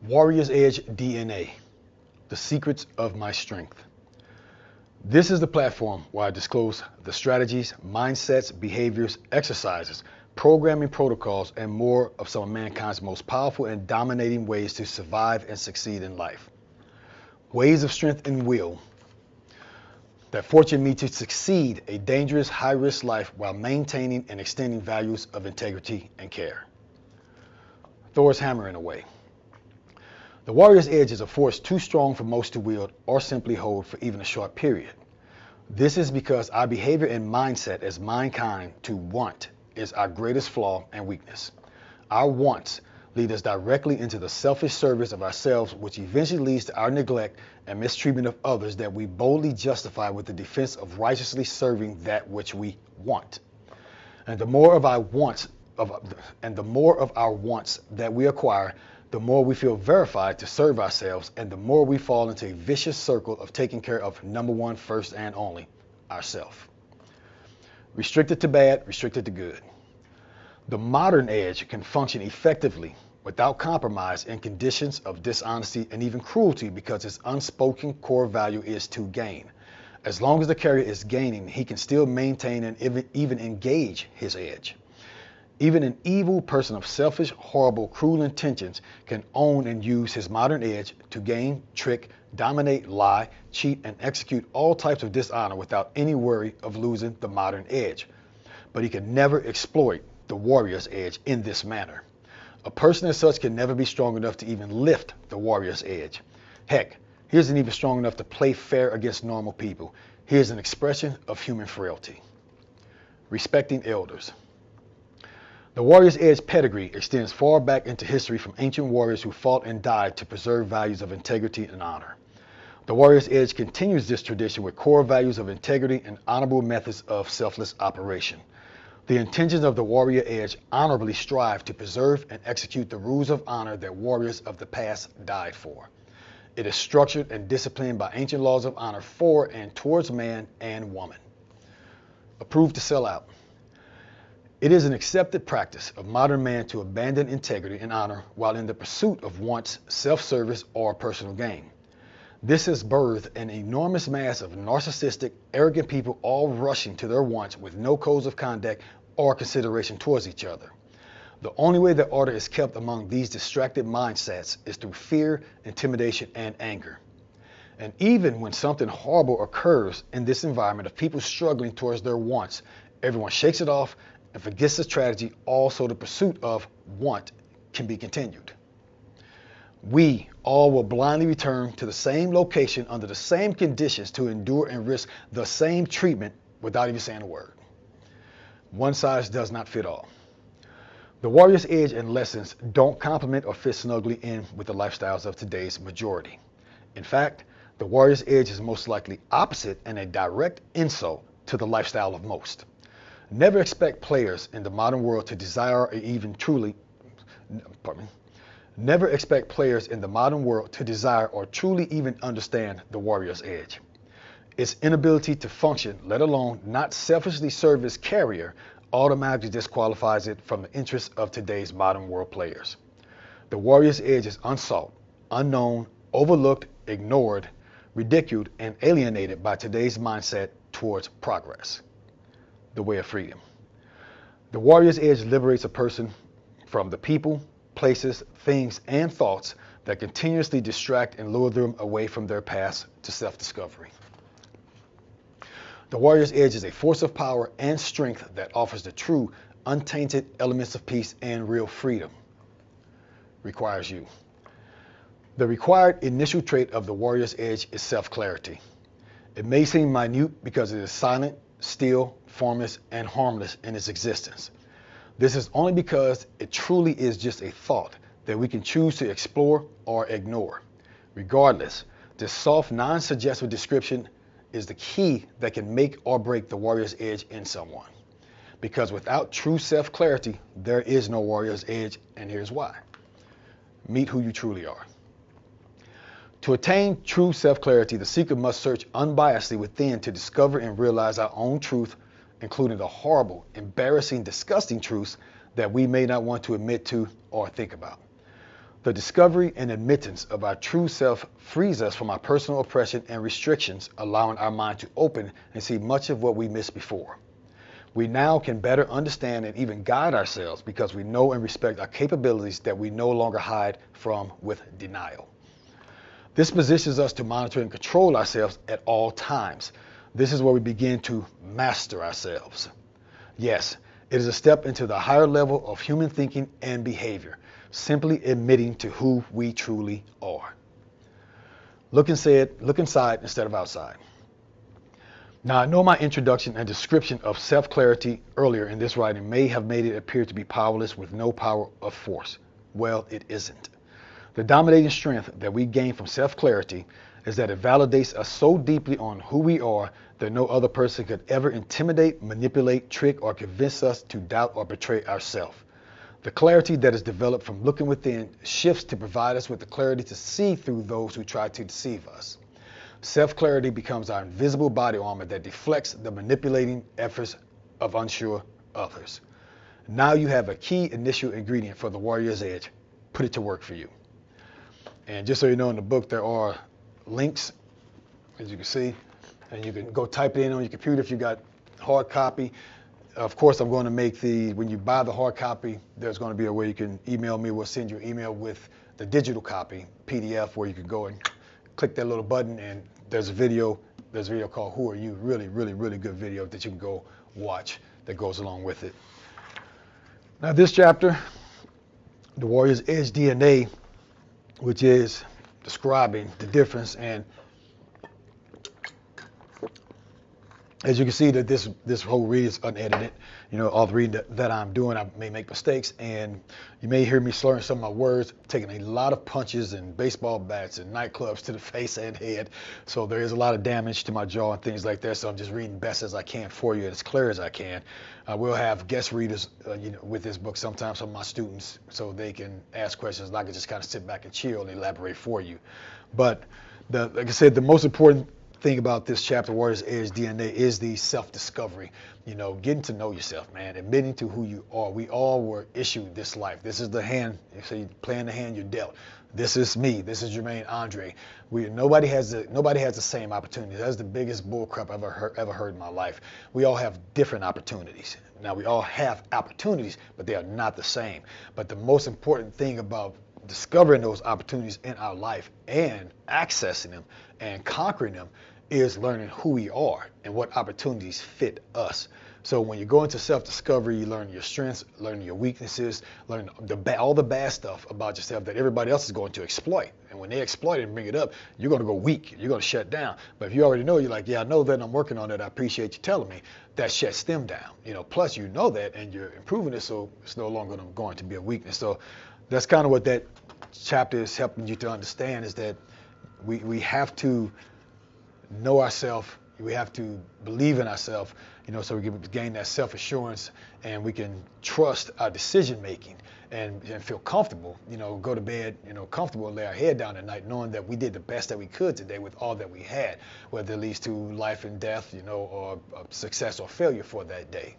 Warrior's Edge DNA, the secrets of my strength. This is the platform where I disclose the strategies, mindsets, behaviors, exercises, programming protocols, and more of some of mankind's most powerful and dominating ways to survive and succeed in life. Ways of strength and will that fortune me to succeed a dangerous, high-risk life while maintaining and extending values of integrity and care. THOR'S Hammer in a way. The Warrior's Edge is a force too strong for most to wield or simply hold for even a short period. This is because our behavior and mindset as mankind to want is our greatest flaw and weakness. Our wants lead us directly into the selfish service of ourselves, which eventually leads to our neglect and mistreatment of others that we boldly justify with the defense of righteously serving that which we want. And the more of our wants that we acquire, the more we feel verified to serve ourselves, and the more we fall into a vicious circle of taking care of number one, first and only, ourself. Restricted to bad, restricted to good. The modern edge can function effectively without compromise in conditions of dishonesty and even cruelty because its unspoken core value is to gain. As long as the carrier is gaining, he can still maintain and even engage his edge. Even an evil person of selfish, horrible, cruel intentions can own and use his modern edge to gain, trick, dominate, lie, cheat, and execute all types of dishonor without any worry of losing the modern edge. But he can never exploit the warrior's edge in this manner. A person as such can never be strong enough to even lift the warrior's edge. Heck, he isn't even strong enough to play fair against normal people. He is an expression of human frailty. Respecting elders. The warrior's edge pedigree extends far back into history from ancient warriors who fought and died to preserve values of integrity and honor. The warrior's edge continues this tradition with core values of integrity and honorable methods of selfless operation. The intentions of the warrior edge honorably strive to preserve and execute the rules of honor that warriors of the past died for. It is structured and disciplined by ancient laws of honor for and towards man and woman. Approved to sell out. It is an accepted practice of modern man to abandon integrity and honor while in the pursuit of wants, self-service, or personal gain. This has birthed an enormous mass of narcissistic, arrogant people all rushing to their wants with no codes of conduct or consideration towards each other. The only way that order is kept among these distracted mindsets is through fear, intimidation, and anger. And even when something horrible occurs in this environment of people struggling towards their wants, everyone shakes it off and forgets the tragedy. Also, the pursuit of want can be continued. We all will blindly return to the same location under the same conditions to endure and risk the same treatment without even saying a word. One size does not fit all. The warrior's edge and lessons don't complement or fit snugly in with the lifestyles of today's majority. In fact, the warrior's edge is most likely opposite and a direct insult to the lifestyle of most. Never expect players in the modern world to desire or even truly, Never expect players in the modern world to desire or truly even understand the warrior's edge. Its inability to function, let alone not selfishly serve its carrier, automatically disqualifies it from the interests of today's modern world players. The warrior's edge is unsought, unknown, overlooked, ignored, ridiculed, and alienated by today's mindset towards progress. The way of freedom. The warrior's edge liberates a person from the people, places, things, and thoughts that continuously distract and lure them away from their paths to self-discovery. The warrior's edge is a force of power and strength that offers the true, untainted elements of peace and real freedom. Requires you. The required initial trait of the warrior's edge is self-clarity. It may seem minute because it is silent, still, formless, and harmless in its existence. This is only because it truly is just a thought that we can choose to explore or ignore. Regardless, this soft, non-suggestive description is the key that can make or break the warrior's edge in someone. Because without true self-clarity, there is no warrior's edge, and here's why. Meet who you truly are. To attain true self-clarity, the seeker must search unbiasedly within to discover and realize our own truth, including the horrible, embarrassing, disgusting truths that we may not want to admit to or think about. The discovery and admittance of our true self frees us from our personal oppression and restrictions, allowing our mind to open and see much of what we missed before. We now can better understand and even guide ourselves because we know and respect our capabilities that we no longer hide from with denial. This positions us to monitor and control ourselves at all times. This is where we begin to master ourselves. Yes, it is a step into the higher level of human thinking and behavior, simply admitting to who we truly are. Look inside instead of outside. Now, I know my introduction and description of self-clarity earlier in this writing may have made it appear to be powerless with no power of force. Well, it isn't. The dominating strength that we gain from self-clarity is that it validates us so deeply on who we are that no other person could ever intimidate, manipulate, trick, or convince us to doubt or betray ourselves. The clarity that is developed from looking within shifts to provide us with the clarity to see through those who try to deceive us. Self-clarity becomes our invisible body armor that deflects the manipulating efforts of unsure others. Now you have a key initial ingredient for the Warrior's Edge. Put it to work for you. And just so you know, in the book there are links, as you can see, and you can go type it in on your computer if you got hard copy. Of course, I'm going to make when you buy the hard copy, there's going to be a way you can email me. We'll send you an email with the digital copy, PDF, where you can go and click that little button, and there's a video called Who Are You? Really, really, really good video that you can go watch that goes along with it. Now this chapter, the Warrior's Edge DNA, which is describing the difference, and as you can see that this whole read is unedited. You know, all the reading that I'm doing, I may make mistakes, and you may hear me slurring some of my words, taking a lot of punches and baseball bats and nightclubs to the face and head. So there is a lot of damage to my jaw and things like that. So I'm just reading best as I can for you, as clear as I can. We'll have guest readers, with this book sometimes, some of my students, so they can ask questions, and I can just kind of sit back and chill and elaborate for you. But like I said, the most important thing about this chapter, Warrior's Edge DNA, is the self-discovery. Getting to know yourself, man, admitting to who you are. We all were issued this life. This is the hand, if you're playing the hand you're dealt. This is me. This is Jermaine Andre. Nobody has the same opportunity. That's the biggest bullcrap I've ever heard in my life. We all have different opportunities. Now, we all have opportunities, but they are not the same. But the most important thing about discovering those opportunities in our life and accessing them and conquering them is learning who we are and what opportunities fit us. So when you go into self-discovery, you learn your strengths, learn your weaknesses, learn all the bad stuff about yourself that everybody else is going to exploit. And when they exploit it and bring it up, you're going to go weak. You're going to shut down. But if you already know, you're like, yeah, I know that, I'm working on it, I appreciate you telling me, that shuts them down. Plus you know that and you're improving it, so it's no longer going to be a weakness. So that's kind of what that chapter is helping you to understand, is that we have to know ourselves, we have to believe in ourselves, so we can gain that self-assurance and we can trust our decision making and feel comfortable, go to bed, comfortable and lay our head down at night knowing that we did the best that we could today with all that we had, whether it leads to life and death, or success or failure for that day.